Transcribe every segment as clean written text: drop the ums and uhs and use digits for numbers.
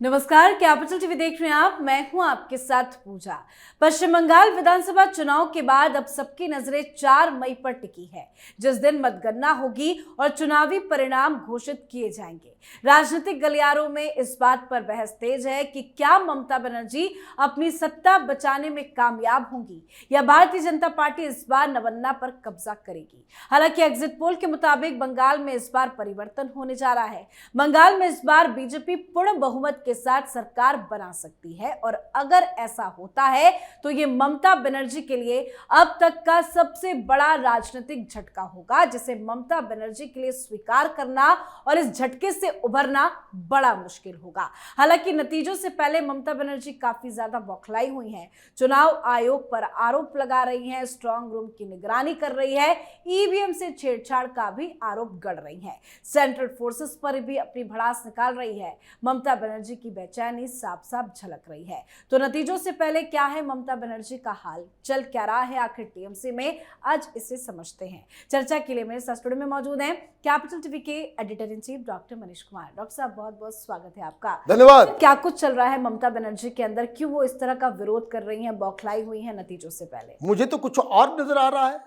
नमस्कार, capital TV देख रहे हैं आप। मैं हूं आपके साथ पूजा। पश्चिम बंगाल विधानसभा चुनाव के बाद अब सबकी नजरें 4 मई पर टिकी है, जिस दिन मतगणना होगी और चुनावी परिणाम घोषित किए जाएंगे। राजनीतिक गलियारों में इस बात पर बहस तेज है कि क्या ममता बनर्जी अपनी सत्ता बचाने में कामयाब होंगी या भारतीय जनता पार्टी इस बार नवन्ना पर कब्जा करेगी। हालांकि एग्जिट पोल के मुताबिक बंगाल में इस बार परिवर्तन होने जा रहा है। बंगाल में इस बार बीजेपी पूर्ण बहुमत के साथ सरकार बना सकती है और अगर ऐसा होता है तो ये ममता बनर्जी के लिए अब तक का सबसे बड़ा राजनीतिक झटका होगा, जिसे ममता बनर्जी के लिए स्वीकार करना और इस झटके से उभरना बड़ा मुश्किल होगा। हालांकि नतीजों से पहले ममता बनर्जी काफी ज्यादा बौखलाई हुई हैं। चुनाव आयोग पर आरोप लगा रही हैं, स्ट्रांग रूम की निगरानी कर रही है, ईवीएम से छेड़छाड़ का भी आरोप गढ़ रही है, सेंट्रल फोर्सेस पर भी अपनी भड़ास निकाल रही है। ममता बनर्जी की बेचैनी साफ साफ झलक रही है। तो नतीजों से पहले क्या है ममता बनर्जी का हाल, चल क्या रहा है आखिर टीएमसी में, आज इसे समझते हैं। चर्चा के लिए मेरे साथ स्टूडियो में मौजूद हैं कैपिटल टीवी के editor in chief doctor Manish Kumar. Doctor साहब, बहुत बहुत स्वागत है आपका। धन्यवाद। क्या कुछ चल रहा है ममता बनर्जी के अंदर, क्यों वो इस तरह का विरोध कर रही हैं, बौखलाई हुई हैं नतीजों से पहले? मुझे तो कुछ और नजर आ रहा है।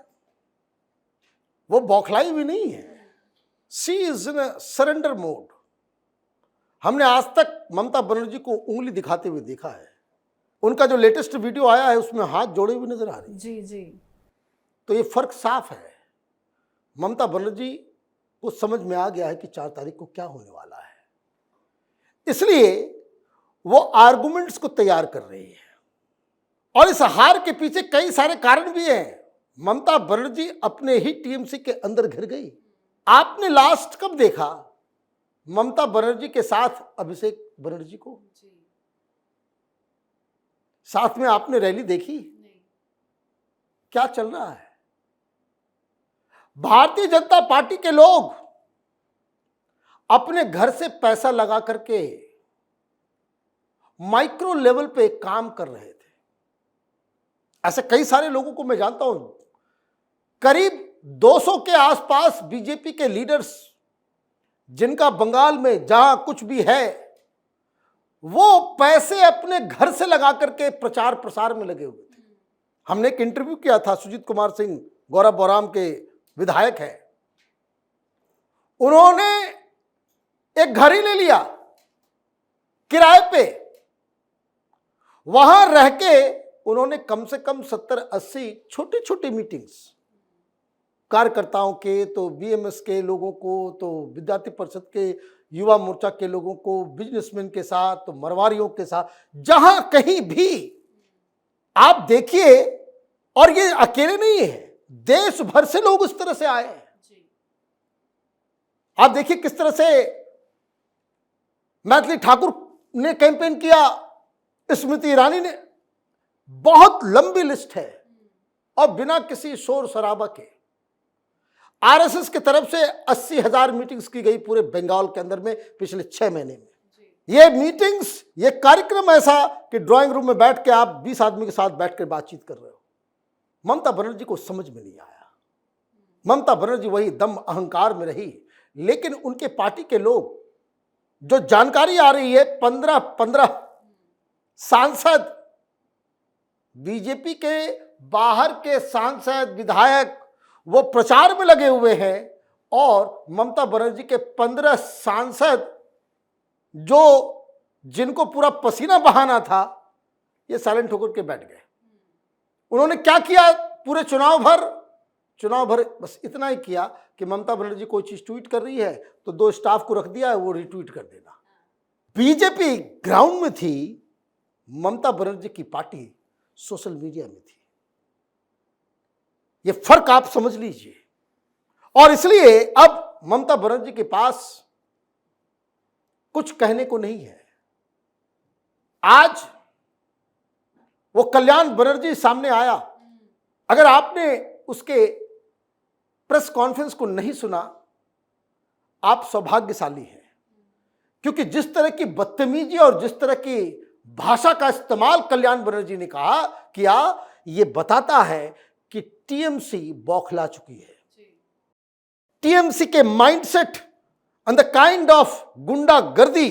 वो बौखलाई भी नहीं है, she is in surrender mode. हमने आज तक ममता बनर्जी को उंगली दिखाते हुए देखा है। उनका जो लेटेस्ट वीडियो आया है उसमें हाथ जोड़े हुए नजर आ रहे हैं। जी जी। तो ये फर्क साफ है। ममता बनर्जी को समझ में आ गया है कि 4 तारीख को क्या होने वाला है, इसलिए वो आर्गुमेंट्स को तैयार कर रही है और इस हार के पीछे कई सारे कारण भी हैं। ममता बनर्जी अपने ही टीएमसी के अंदर घिर गई। आपने लास्ट कब देखा ममता बनर्जी के साथ अभिषेक बनर्जी को? साथ में आपने रैली देखी? नहीं। क्या चल रहा है? भारतीय जनता पार्टी के लोग अपने घर से पैसा लगा करके माइक्रो लेवल पे काम कर रहे थे। ऐसे कई सारे लोगों को मैं जानता हूं। करीब 200 के आसपास बीजेपी के लीडर्स, जिनका बंगाल में जहां कुछ भी है वो पैसे अपने घर से लगा करके प्रचार प्रसार में लगे हुए थे। हमने एक इंटरव्यू किया था, सुजीत कुमार सिंह गौरव बोराम के विधायक है, उन्होंने एक घर ही ले लिया किराए पे। वहां रह के उन्होंने कम से कम 70-80 छोटी छोटी मीटिंग्स, कार्यकर्ताओं के, तो बीएमएस के लोगों को, तो विद्यार्थी परिषद के, युवा मोर्चा के लोगों को, बिजनेसमैन के साथ, तो मरवारियों के साथ, जहां कहीं भी आप देखिए। और ये अकेले नहीं है, देश भर से लोग इस तरह से आए हैं। आप देखिए किस तरह से मैथिली ठाकुर ने कैंपेन किया, स्मृति ईरानी ने, बहुत लंबी लिस्ट है और बिना किसी शोर शराबा के। आरएसएस की तरफ से 80,000 मीटिंग्स की गई पूरे बंगाल के अंदर में पिछले 6 महीने में। ये मीटिंग्स, ये कार्यक्रम ऐसा कि ड्राइंग रूम में बैठ के आप 20 आदमी के साथ बैठ कर बातचीत कर रहे हो। ममता बनर्जी को समझ में नहीं आया। ममता बनर्जी वही दम अहंकार में रही। लेकिन उनके पार्टी के लोग, जो जानकारी आ रही है, 15 सांसद, बीजेपी के बाहर के सांसद, विधायक, वो प्रचार में लगे हुए हैं और ममता बनर्जी के 15 सांसद, जिनको पूरा पसीना बहाना था, ये साइलेंट होकर के बैठ गए। उन्होंने क्या किया पूरे चुनाव भर बस इतना ही किया कि ममता बनर्जी कोई चीज ट्वीट कर रही है तो 2 स्टाफ को रख दिया है, वो रिट्वीट कर देना। बीजेपी ग्राउंड में थी, ममता बनर्जी की पार्टी सोशल मीडिया में थी। ये फर्क आप समझ लीजिए। और इसलिए अब ममता बनर्जी के पास कुछ कहने को नहीं है। आज वो कल्याण बनर्जी सामने आया। अगर आपने उसके प्रेस कॉन्फ्रेंस को नहीं सुना, आप सौभाग्यशाली हैं, क्योंकि जिस तरह की बदतमीजी और जिस तरह की भाषा का इस्तेमाल कल्याण बनर्जी ने किया, ये बताता है कि टीएमसी बौखला चुकी है। टीएमसी के mindset and the kind of गुंडागर्दी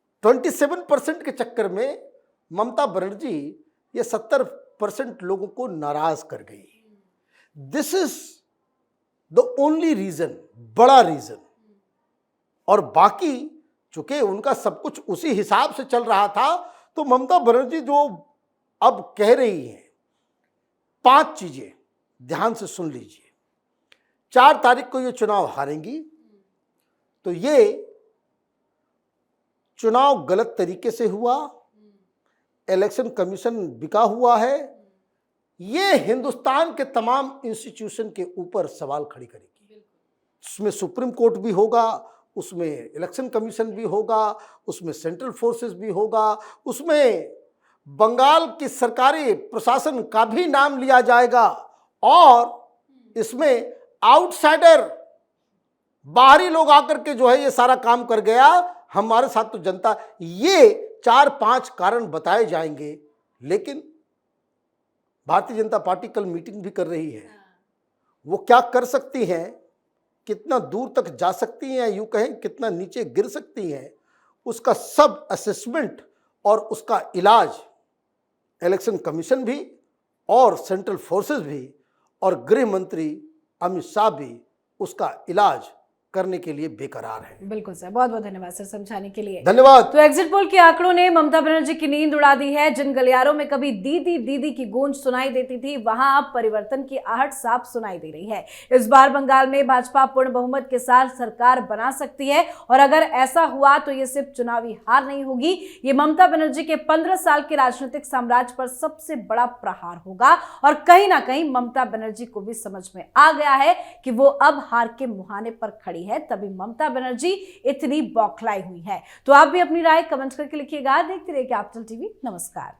27% के चक्कर में ममता बनर्जी ये 70% लोगों को नाराज कर गई। This is the only reason, बड़ा रीजन। और बाकी चूंकि उनका सब कुछ उसी हिसाब से चल रहा था, तो ममता बनर्जी जो अब कह रही है 5 चीजें ध्यान से सुन लीजिए। 4 तारीख को ये चुनाव हारेंगी, तो ये चुनाव गलत तरीके से हुआ, इलेक्शन कमीशन बिका हुआ है, ये हिंदुस्तान के तमाम इंस्टीट्यूशन के ऊपर सवाल खड़ी करेगी। उसमें सुप्रीम कोर्ट भी होगा, उसमें इलेक्शन कमीशन भी होगा, उसमें सेंट्रल फोर्सेस भी होगा, उसमें बंगाल की सरकारी प्रशासन का भी नाम लिया जाएगा, और इसमें आउटसाइडर बाहरी लोग आकर के जो है ये सारा काम कर गया, हमारे साथ तो जनता, ये 4-5 कारण बताए जाएंगे। लेकिन भारतीय जनता पार्टी कल मीटिंग भी कर रही है, वो क्या कर सकती हैं, कितना दूर तक जा सकती हैं, यूं कहें कितना नीचे गिर सकती हैं, उसका सब असेसमेंट और उसका इलाज इलेक्शन कमीशन भी और सेंट्रल फोर्सेस भी और गृह मंत्री अमित शाह भी उसका इलाज करने के लिए बेकरार है। बिल्कुल सर, बहुत बहुत धन्यवाद सर समझाने के लिए। धन्यवाद। तो एग्जिट पोल के आंकड़ों ने ममता बनर्जी की नींद उड़ा दी है। जिन गलियारों में कभी दीदी दीदी की गूंज सुनाई देती थी, वहां अब परिवर्तन की आहट साफ सुनाई दे रही है। इस बार बंगाल में भाजपा पूर्ण बहुमत के साथ सरकार बना सकती है, और अगर ऐसा हुआ तो ये सिर्फ चुनावी हार नहीं होगी, ये ममता बनर्जी के 15 साल के राजनीतिक साम्राज्य पर सबसे बड़ा प्रहार होगा। और कहीं ना कहीं ममता बनर्जी को भी समझ में आ गया है कि वो अब हार के मुहाने पर खड़ी है, तभी ममता बनर्जी इतनी बौखलाई हुई है। तो आप भी अपनी राय कमेंट करके लिखिएगा। देखते रहिए कैपिटल टीवी। नमस्कार।